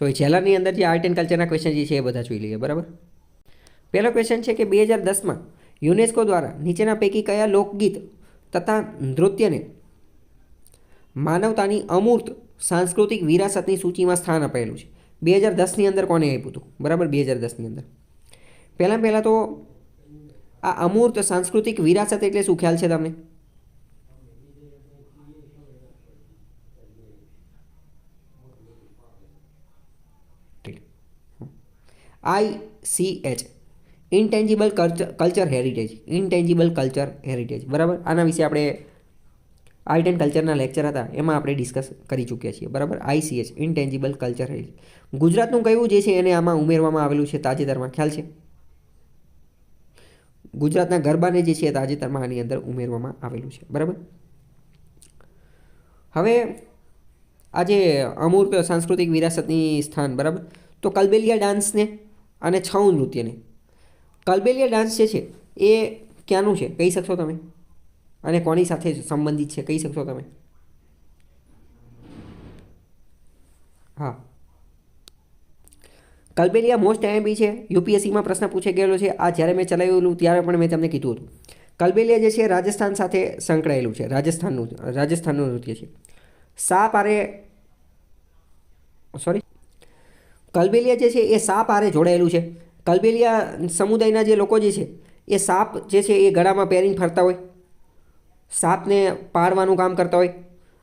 તો એ છેલ્લાની અંદર જે આર્ટ એન્ડ કલ્ચરના ક્વેશ્ચન જે છે એ બધા જોઈ લઈએ. બરાબર. પહેલો ક્વેશ્ચન છે કે 2010માં યુનેસ્કો દ્વારા નીચેના પૈકી કયા લોકગીત તથા નૃત્યને માનવતાની અમૂર્ત સાંસ્કૃતિક વિરાસતની સૂચિમાં સ્થાન અપાયેલું છે? 2010ની અંદર કોને આપ્યું હતું? બરાબર, 2010ની અંદર પહેલાં તો આ અમૂર્ત સાંસ્કૃતિક વિરાસત એટલે શું ખ્યાલ છે તમને? ICH, intangible culture heritage. Intangible culture heritage. બરાબર. આના વિશે આપણે આર્ટ એન્ડ કલ્ચરના લેક્ચર હતા એમાં આપણે ડિસ્કસ કરી ચૂક્યા છીએ. બરાબર. ICH, intangible culture heritage. ગુજરાતનું કયું જે છે એને આમાં ઉમેરવામાં આવેલું છે તાજેતરમાં? ખ્યાલ છે? ગુજરાતના ગરબાને જે છે તાજેતરમાં આની અંદર ઉમેરવામાં આવેલું છે. બરાબર. હવે આજે અમૂર્ત સાંસ્કૃતિક વિરાસતની સ્થાન. બરાબર. તો કલબેલિયા ડાન્સને અને છઉ નૃત્યને, કલબેલિયા ડાન્સ જે છે એ ક્યાંનું છે કહી શકશો તમે? અને કોની સાથે સંબંધિત છે કહી શકશો તમે? હા, કલબેલિયા મોસ્ટ આઈએમપી છે. યુપીએસસીમાં પ્રશ્ન પૂછાઈ ગયેલો છે. આ જ્યારે મેં ચલાવેલું ત્યારે પણ મેં તમને કીધું હતું. કલબેલિયા જે છે રાજસ્થાન સાથે સંકળાયેલું છે. રાજસ્થાનનું નૃત્ય છે. કલબેલિયા જે છે એ સાપ હારે જોડાયેલું છે. કલબેલિયા સમુદાયના જે લોકો જે છે એ સાપ જે છે એ ગળામાં પહેરીને ફરતા હોય, સાપને પાડવાનું કામ કરતા હોય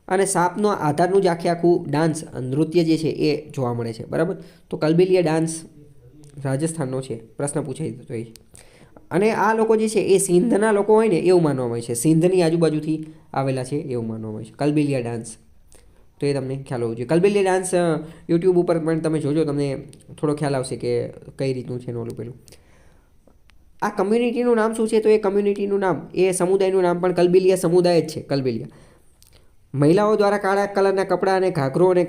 અને સાપનો આધારનું જ આખું ડાન્સ નૃત્ય જે છે એ જોવા મળે છે. બરાબર. તો કલબેલિયા ડાન્સ રાજસ્થાનનો છે. પ્રશ્ન પૂછાઈ તો એ. અને આ લોકો જે છે એ સિંધના લોકો હોય ને એવું માનવામાં આવે છે. સિંધની આજુબાજુથી આવેલા છે એવું માનવામાં આવે છે. કલબેલિયા ડાન્સ, તો એ તમને ખ્યાલ હોવો જોઈએ. કલબેલિયા ડાન્સ યુટ્યુબ ઉપર પણ તમે જોજો, તમને થોડો ખ્યાલ આવશે કે કઈ રીતનું છે ઓલું પેલું. આ કમ્યુનિટીનું નામ શું છે? તો એ કમ્યુનિટીનું નામ, એ સમુદાયનું નામ પણ કલબેલિયા સમુદાય જ છે. કલબેલિયા મહિલાઓ દ્વારા કાળા કલરના કપડાં અને ઘાઘરો અને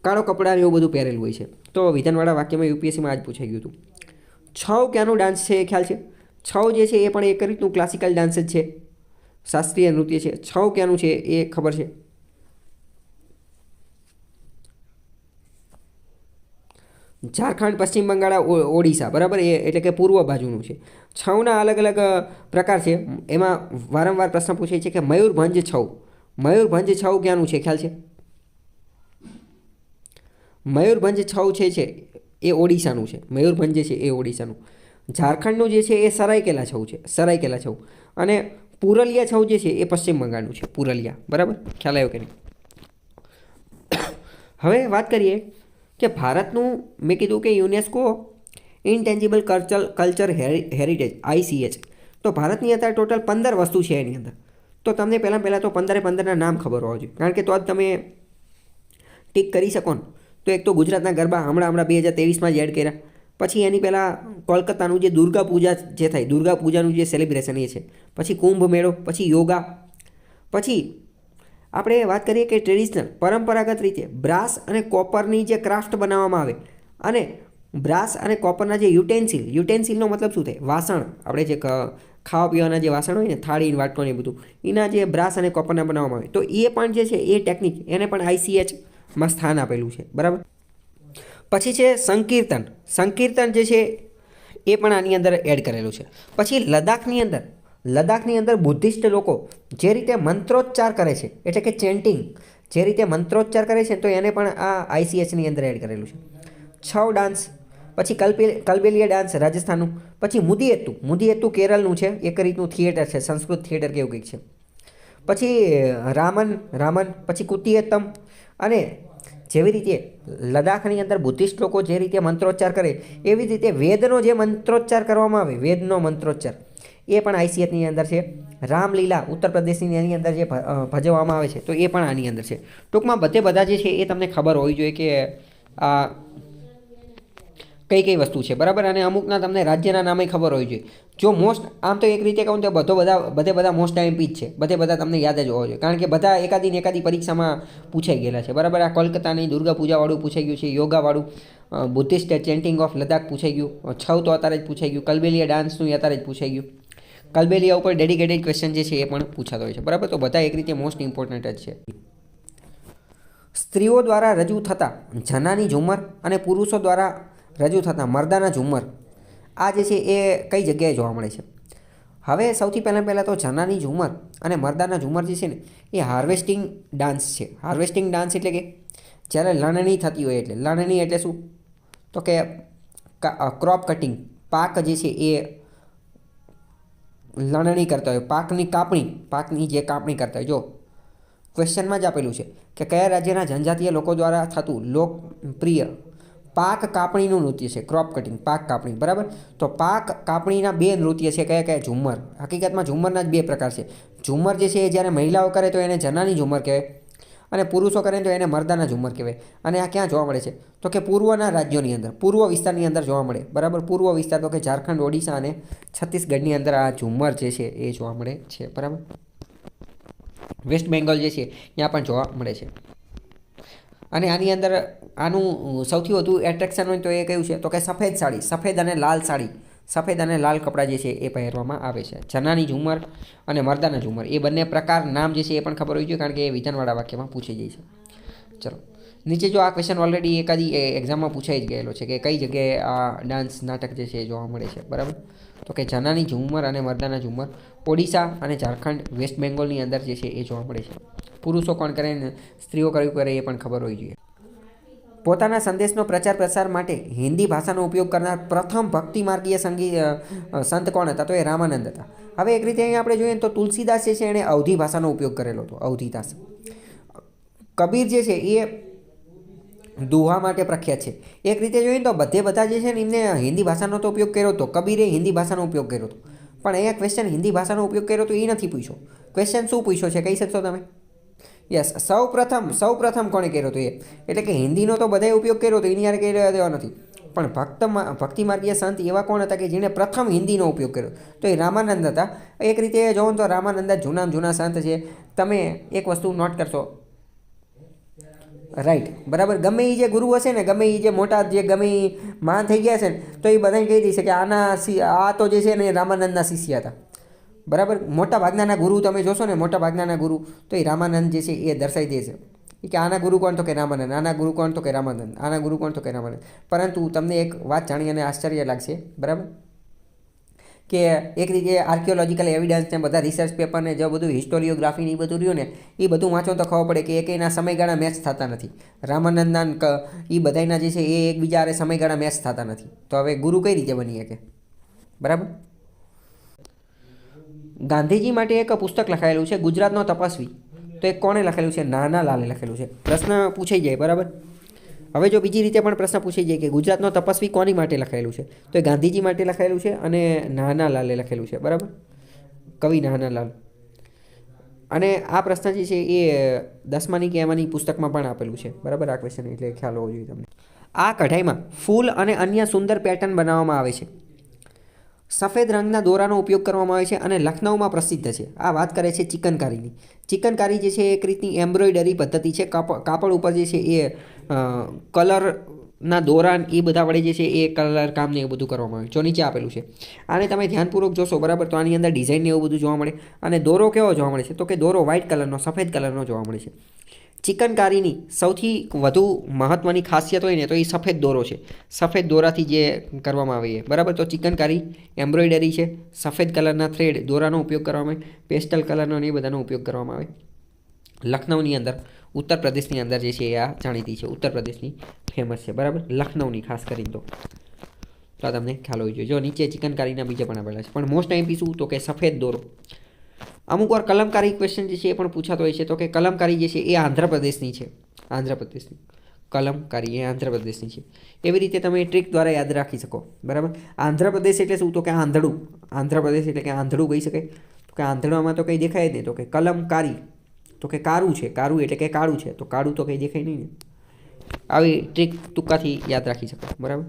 કાળો કપડાં એવું બધું પહેરેલું હોય છે. તો વિધાનવાળા વાક્યમાં યુપીએસસીમાં આજ પૂછાઈ ગયું હતું. છઉ ક્યાંનું ડાન્સ છે એ ખ્યાલ છે? છઉ જે છે એ પણ એક રીતનું ક્લાસિકલ ડાન્સ જ છે, શાસ્ત્રીય નૃત્ય છે. છઉ ક્યાંનું છે એ ખબર છે? ઝારખંડ, પશ્ચિમ બંગાળ, ઓડિશા. બરાબર. એ એટલે કે પૂર્વ બાજુનું છે. છઉના અલગ અલગ પ્રકાર છે. એમાં વારંવાર પ્રશ્ન પૂછાય છે કે મયુરભંજ છઉ. મયુરભંજ છઉ ક્યાંનું છે ખ્યાલ છે? મયુરભંજ છઉ છે એ ઓડિશાનું છે. મયુરભંજ જે છે એ ઓડિશાનું. ઝારખંડનું જે છે એ સરાયકેલા છઉ છે. સરાયકેલા છઉ. અને પુરલિયા છઉ જે છે એ પશ્ચિમ બંગાળનું છે. પુરલિયા. બરાબર. ખ્યાલ આવ્યો કે નહીં? હવે વાત કરીએ કે ભારતનું, મેં કીધું કે UNESCO intangible culture heritage ICH. તો ભારતની અત્યારે ટોટલ 15 વસ્તુ છે એની અંદર. તો તમને પહેલાં તો 15ના નામ ખબર હોવા જોઈએ, કારણ કે તો જ તમે ટીક કરી શકો ને. તો એક તો ગુજરાતના ગરબા હમણાં 2023માં જ એડ કર્યા. પછી એની પહેલાં કોલકાતાનું જે દુર્ગા પૂજા જે થાય, દુર્ગા પૂજાનું જે સેલિબ્રેશન એ છે. પછી કુંભ મેળો, પછી યોગા. પછી આપણે વાત કરીએ કે ટ્રેડિશનલ પરંપરાગત રીતે બ્રાસ અને કોપરની જે ક્રાફ્ટ બનાવવામાં આવે, અને બ્રાસ અને કોપરના જે યુટેન્સિલનો મતલબ શું થાય? વાસણ. આપણે જે ખાવા પીવાના જે વાસણ હોય ને, થાળી, વાટકો ને બધું, એના જે બ્રાસ અને કોપરના બનાવવામાં આવે, તો એ પણ જે છે એ ટેકનિક, એને પણ ICHમાં સ્થાન આપેલું છે. બરાબર. પછી છે સંકીર્તન. સંકીર્તન જે છે એ પણ આની અંદર એડ કરેલું છે. પછી લદ્દાખની અંદર બુદ્ધિસ્ટ લોકો જે રીતે મંત્રોચ્ચાર કરે છે, એટલે કે ચેન્ટિંગ, જે રીતે મંત્રોચ્ચાર કરે છે, તો એને પણ આ ICHની અંદર એડ કરેલું છે. છઉ ડાન્સ. પછી કલબેલિયા ડાન્સ રાજસ્થાનનું. પછી મુદિયેત્તુ કેરળનું છે. એક રીતનું થિયેટર છે, સંસ્કૃત થિયેટર કેવું કંઈક છે. પછી રામન. પછી કુતિયેત્તમ. અને જેવી રીતે લદ્દાખની અંદર બુદ્ધિસ્ટ લોકો જે રીતે મંત્રોચ્ચાર કરે, એવી રીતે વેદનો જે મંત્રોચ્ચાર કરવામાં આવે, વેદનો મંત્રોચ્ચાર, એ પણ ICHની અંદર છે. રામલીલા ઉત્તર પ્રદેશની એની અંદર જે ભજવવામાં આવે છે, તો એ પણ આની અંદર છે. ટૂંકમાં બધા જે છે એ તમને ખબર હોવી જોઈએ કે આ કઈ વસ્તુ છે. બરાબર. અને અમુકના તમને રાજ્યના નામે ખબર હોવી જોઈએ. જો મોસ્ટ, આમ તો એક રીતે કહું તો બધા મોસ્ટ આઈએમપી જ છે. બધા તમને યાદ જ હોવા જોઈએ, કારણ કે બધા એકાદી પરીક્ષામાં પૂછાઈ ગયેલા છે. બરાબર. આ કોલકાતાની દુર્ગા પૂજાવાળું પૂછાઈ ગયું છે, યોગાવાળું, બુદ્ધિસ્ટ ચેન્ટિંગ ઓફ લદ્દાખ પૂછાઈ ગયું, છઉ તો અત્યારે જ પૂછાઈ ગયું, કલબેલિયા ડાન્સનું અત્યારે જ પૂછાઈ ગયું, કલબેલિયા ઉપર ડેડિકેટેડ ક્વેશ્ચન જે છે એ પણ પૂછાતો હોય છે. બરાબર. તો બધા એક રીતે મોસ્ટ ઇમ્પોર્ટન્ટ જ છે. સ્ત્રીઓ દ્વારા રજૂ થતા જનાની ઝુમ્મર અને પુરુષો દ્વારા રજૂ થતા મર્દાના ઝુમ્મર આ જે છે એ કઈ જગ્યાએ જોવા મળે છે? હવે સૌથી પહેલાં તો જનાની ઝુમ્મર અને મર્દાના ઝુમ્મર જે છે ને એ હાર્વેસ્ટિંગ ડાન્સ છે. હાર્વેસ્ટિંગ ડાન્સ એટલે કે જ્યારે લણણી થતી હોય, એટલે લણણી એટલે શું? તો કે ક્રોપ કટિંગ, પાક જે છે એ લણણી કરતા હોય, પાકની જે કાપણી કરતા હોય. જો ક્વેશ્ચનમાં જ આપેલું છે કે કયા રાજ્યના જનજાતીય લોકો દ્વારા થતું લોકપ્રિય પાક કાપણીનું નૃત્ય છે ક્રોપ કટિંગ, પાક કાપણી, બરાબર? તો પાક કાપણીના બે નૃત્ય છે, કયા કયા? ઝુમ્મર. હકીકતમાં ઝુમ્મરના જ બે પ્રકાર છે. ઝુમ્મર જે છે એ જ્યારે મહિલાઓ કરે તો એને જનાની ઝુમ્મર કહેવાય અને પુરુષો કરે તો એને મર્દાના ઝુમ્મર કહેવાય. અને આ ક્યાં જોવા મળે છે? તો કે પૂર્વના રાજ્યોની અંદર, પૂર્વ વિસ્તારની અંદર જોવા મળે, બરાબર? પૂર્વ વિસ્તાર તો કે ઝારખંડ, ઓડિશા અને છત્તીસગઢની અંદર આ ઝુમ્મર જે છે એ જોવા મળે છે, બરાબર? વેસ્ટ બેંગોલ જે છે ત્યાં પણ જોવા મળે છે. અને આની અંદર આનું સૌથી વધુ એટ્રેક્શન હોય તો એ કયું છે? તો કે સફેદ સાડી, સફેદ અને લાલ સાડી, સફેદ અને લાલ કપડાં જે છે એ પહેરવામાં આવે છે. જનાની ઝુમ્મર અને મર્દાના ઝુમ્મર એ બંને પ્રકાર નામ જે છે એ પણ ખબર હોવી જોઈએ, કારણ કે એ વિધાનવાળા વાક્યમાં પૂછાઈ જાય છે. ચલો, નીચે જો આ ક્વેશ્ચન ઓલરેડી એકાદી એક્ઝામમાં પૂછાઈ જ ગયેલો છે કે કઈ જગ્યાએ આ ડાન્સ નાટક જે છે એ જોવા મળે છે, બરાબર? તો કે જનાની ઝુમ્મર અને મર્દાના ઝુમ્મર ઓડિશા અને ઝારખંડ, વેસ્ટ બેંગોલની અંદર જે છે એ જોવા મળે છે. પુરુષો કોણ કરે ને સ્ત્રીઓ કયું કરે એ પણ ખબર હોવી જોઈએ. પોતાના સંદેશનો પ્રચાર પ્રસાર માટે હિન્દી ભાષાનો ઉપયોગ કરનાર પ્રથમ ભક્તિમાર્ગીય સંત કોણ હતા? તો એ રામાનંદ હતા. હવે એક રીતે અહીં આપણે જોઈએ તો તુલસીદાસ જે છે એણે અવધી ભાષાનો ઉપયોગ કરેલો હતો, અવધીદાસ. કબીર જે છે એ દુહા માટે પ્રખ્યાત છે. એક રીતે જોઈએ તો બધા જે છે ને એમને હિન્દી ભાષાનો તો ઉપયોગ કર્યો હતો. કબીરે હિન્દી ભાષાનો ઉપયોગ કર્યો હતો, પણ અહીંયા ક્વેશ્ચન હિન્દી ભાષાનો ઉપયોગ કર્યો તો એ નથી પૂછ્યો. ક્વેશ્ચન શું પૂછ્યો છે કહી શકશો તમે? યસ, સૌ પ્રથમ કોણે કર્યો હતો? એ એટલે કે હિન્દીનો તો બધાએ ઉપયોગ કર્યો હતો, એની યાર કહી દેવા નથી, પણ ભક્તિમાર્ગીય સંત એવા કોણ હતા કે જેણે પ્રથમ હિન્દીનો ઉપયોગ કર્યો? તો એ રામાનંદ હતા. એક રીતે જોવો તો રામાનંદ જૂના સંત છે. તમે એક વસ્તુ નોટ કરશો, રાઈટ, બરાબર? ગમે એ જે ગુરુ હશે ને, ગમે એ જે મોટા જે ગમે એ મહાન થઈ ગયા છે ને, તો એ બધાને કહી દેશે કે આ તો જે છે ને એ રામાનંદના શિષ્ય હતા, બરાબર? મોટા ભાગના ગુરુ તમે જોશો ને, મોટા ભાગના ગુરુ તો એ રામાનંદ જે છે એ દર્શાવી દે છે કે આના ગુરુ કોણ? તો કે રામાનંદ. આના ગુરુ કોણ? તો કે રામાનંદ. આના ગુરુ કોણ? તો કે રામાનંદ. પરંતુ તમને એક વાત જાણી અને આશ્ચર્ય લાગશે, બરાબર, કે એક રીતે આર્કિયોલોજીકલ એવિડન્સ ને બધા રિસર્ચ પેપર ને જે બધું હિસ્ટોરિયોગ્રાફી ને એ બધું રહ્યું ને એ બધું વાંચો તો ખબર પડે કે એકેયના સમયગાળા મેચ થતા નથી. રામાનંદના એ બધાના જે છે એ એકબીજા હારે સમયગાળા મેચ થતા નથી. તો હવે ગુરુ કઈ રીતે બની શકે, બરાબર? ગાંધીજી માટે એક પુસ્તક લખાયેલું છે, ગુજરાતનો તપસ્વી. તો એ કોણે લખેલું છે? નાનાલાલે લખેલું છે. પ્રશ્ન પૂછાઈ જાય, બરાબર? હવે જો બીજી રીતે પણ પ્રશ્ન પૂછાઈ જાય કે ગુજરાતનો તપસ્વી કોની માટે લખાયેલું છે, તો એ ગાંધીજી માટે લખાયેલું છે અને નાનાલાલે લખેલું છે, બરાબર? કવિ નાનાલાલ. અને આ પ્રશ્ન જે છે એ 10માની કે એમાંની પુસ્તકમાં પણ આપેલું છે, બરાબર? આ ક્વેશ્ચન એટલે ખ્યાલ હોવો જોઈએ તમને. આ કઢાઈમાં ફૂલ અને અન્ય સુંદર પેટર્ન બનાવવામાં આવે છે. સફેદ રંગના દોરાનો ઉપયોગ કરવામાં આવે છે અને લખનઉમાં પ્રસિદ્ધ છે. આ વાત કરે છે ચિકનકારીની. ચિકનકારી જે છે એક રીતની એમ્બ્રોઇડરી પદ્ધતિ છે. કાપડ ઉપર જે છે એ કલરના દોરા એ બધા વડે જે છે એ કલર કામ ને એવું બધું કરવામાં આવે. જો નીચે આપેલું છે, આને તમે ધ્યાનપૂર્વક જોશો, બરાબર, તો આની અંદર ડિઝાઇન ને એવું બધું જોવા મળે. અને દોરો કેવો જોવા મળે છે? તો કે દોરો વ્હાઇટ કલરનો, સફેદ કલરનો જોવા મળે છે. ચિકનકારીની સૌથી વધુ મહત્ત્વની ખાસિયત હોય ને તો એ સફેદ દોરો છે. સફેદ દોરાથી જે કરવામાં આવે, બરાબર? તો ચિકનકારી એમ્બ્રોઇડરી છે, સફેદ કલરના થ્રેડ દોરાનો ઉપયોગ કરવામાં આવે, પેસ્ટલ કલરનો એ બધાનો ઉપયોગ કરવામાં આવે. લખનઉની અંદર, ઉત્તર પ્રદેશની અંદર જે છે એ આ જાણીતી છે, ઉત્તર પ્રદેશની ફેમસ છે, બરાબર? લખનઉની ખાસ કરીને તો તમને ખ્યાલ હોવી જોઈએ. જો નીચે ચિકનકારીના બીજા પણ આપેલા છે, પણ મોસ્ટ આઈમ્પી શું? તો કે સફેદ દોરો. અમુક વાર કલમકારી ક્વેશ્ચન જે છે એ પણ પૂછાતો હોય છે. તો કે કલમકારી જે છે એ આંધ્રપ્રદેશની છે, આંધ્રપ્રદેશની કલમકારી એ આંધ્રપ્રદેશની છે. એવી રીતે તમે ટ્રીક દ્વારા યાદ રાખી શકો, બરાબર? આંધ્રપ્રદેશ એટલે શું? તો કે આંધળું. આંધ્રપ્રદેશ એટલે કે આંધળું કહી શકાય. તો કે આંધળામાં તો કંઈ દેખાય જ નહીં. તો કે કલમકારી તો કે કારું છે, કારું એટલે કે કાળું છે, તો કાળું તો કંઈ દેખાય નહીં ને. આવી ટ્રીક ટૂંકાથી યાદ રાખી શકો, બરાબર?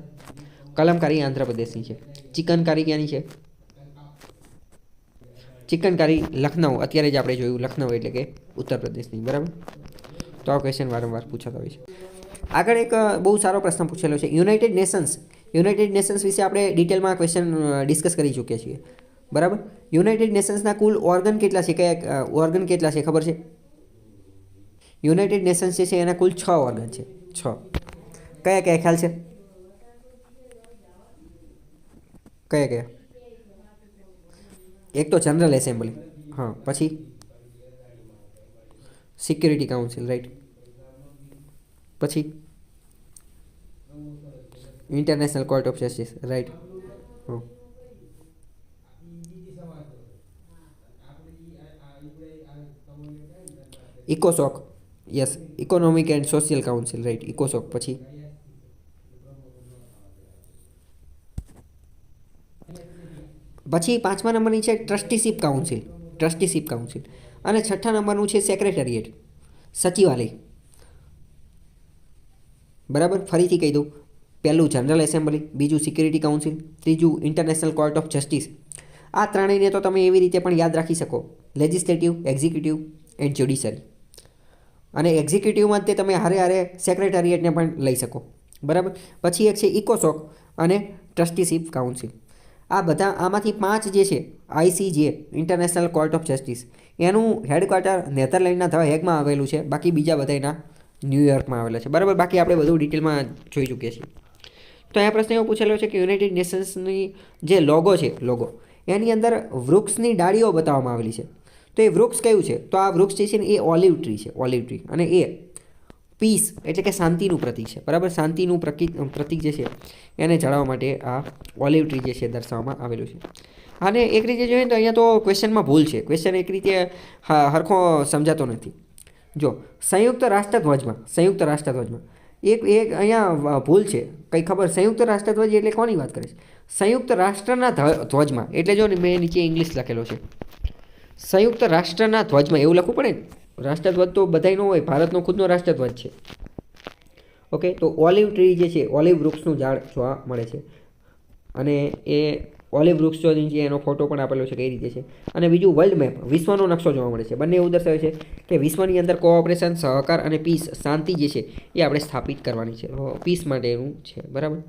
કલમકારી આંધ્રપ્રદેશની છે. ચિકનકારી ક્યાંની છે? ચિકનકારી લખનઉ. અત્યારે જ આપણે જોયું લખનઉ એટલે કે ઉત્તર પ્રદેશની, બરાબર? તો આ ક્વેશ્ચન વારંવાર પૂછાતા હોય છે. આગળ એક બહુ સારો પ્રશ્ન પૂછેલો છે, યુનાઇટેડ નેશન્સ વિશે આપણે ડિટેલમાં ક્વેશ્ચન ડિસ્કસ કરી ચૂક્યા છીએ, બરાબર? યુનાઇટેડ નેશન્સના કુલ ઓર્ગન કેટલા છે? કયા ઓર્ગન કેટલા છે ખબર છે? યુનાઇટેડ નેશન્સ જે છે એના કુલ 6 ઓર્ગન છે. 6 કયા કયા ખ્યાલ છે? કયા કયા? એક તો જનરલ એસેમ્બલી, હા, પછી સિક્યુરિટી કાઉન્સિલ, રાઈટ, પછી international court of justice, right, હા, ઇકોસોક, yes, economic and social council, right, ઇકોસોક, પછી પાંચમા નંબરની છે ટ્રસ્ટીશિપ કાઉન્સિલ, ટ્રસ્ટીશિપ કાઉન્સિલ. અને છઠ્ઠા નંબરનું છે સેક્રેટરીએટ, સચિવાલય. બરાબર, ફરીથી કહી દઉં. પહેલું જનરલ એસેમ્બલી, બીજું સિક્યુરિટી કાઉન્સિલ, ત્રીજું ઇન્ટરનેશનલ કોર્ટ ઓફ જસ્ટિસ. આ ત્રણેયને તો તમે એવી રીતે પણ યાદ રાખી શકો: લેજિસ્લેટિવ, એક્ઝિક્યુટિવ એન્ડ જ્યુડિશરી. અને એક્ઝિક્યુટિવમાં તે તમે હારે હારે સેક્રેટરીએટને પણ લઈ શકો. બરાબર. પછી એક છે ઇકોસોક અને ટ્રસ્ટીશિપ કાઉન્સિલ. આ બધા આમાંથી 5 જે છે આઈસીજે, ઇન્ટરનેશનલ કોર્ટ ઓફ જસ્ટિસ, એનું હેડક્વાર્ટર નેધરલેન્ડના ધ હેગમાં આવેલું છે. બાકી બીજા બધા એના ન્યૂયોર્કમાં આવેલા છે. બરાબર. બાકી આપણે બધું ડિટેલમાં જોઈ ચૂકીએ છીએ. તો અહીંયા પ્રશ્ન એવો પૂછેલો છે કે યુનાઇટેડ નેશન્સની જે લોગો છે, લોગો, એની અંદર વૃક્ષની ડાળીઓ બતાવવામાં આવેલી છે. તો એ વૃક્ષ કયું છે? તો આ વૃક્ષ જે છે ને એ ઓલિવ ટ્રી છે, ઓલિવ ટ્રી. અને એ પીસ એટલે કે શાંતિનું પ્રતીક છે. બરાબર. શાંતિનું પ્રતીક જે છે એને જાળવવા માટે આ ઓલિવ ટ્રી જે છે દર્શાવવામાં આવેલું છે. અને એક રીતે જોઈએ તો અહીંયા તો ક્વેશ્ચનમાં ભૂલ છે. ક્વેશ્ચન એક રીતે હરખો સમજાતો નથી. જો સંયુક્ત રાષ્ટ્રધ્વજમાં એક અહીંયા ભૂલ છે. કંઈ ખબર? સંયુક્ત રાષ્ટ્રધ્વજ એટલે કોની વાત કરે છે? સંયુક્ત રાષ્ટ્રના ધ્વજમાં. એટલે જો ને મેં નીચે ઇંગ્લિશ લખેલો છે. સંયુક્ત રાષ્ટ્રના ધ્વજમાં એવું લખવું પડે ને. રાષ્ટ્રધ્વજ તો બધાય નો હોય, ભારતનો ખુદનો રાષ્ટ્રધ્વજ છે. ઓકે. તો ઓલિવ ટ્રી જે છે, ઓલિવ વૃક્ષનું ઝાડ જોવા મળે છે. અને એ ઓલિવ વૃક્ષ જો નીચે એનો ફોટો પણ આપેલો છે કઈ રીતે છે. અને બીજું વર્લ્ડ મેપ, વિશ્વનો નકશો જોવા મળે છે. બંને એવું દર્શાવે છે કે વિશ્વની અંદર કોઓપરેશન, સહકાર અને પીસ, શાંતિ જે છે એ આપણે સ્થાપિત કરવાની છે. પીસ માટે એનું છે. બરાબર.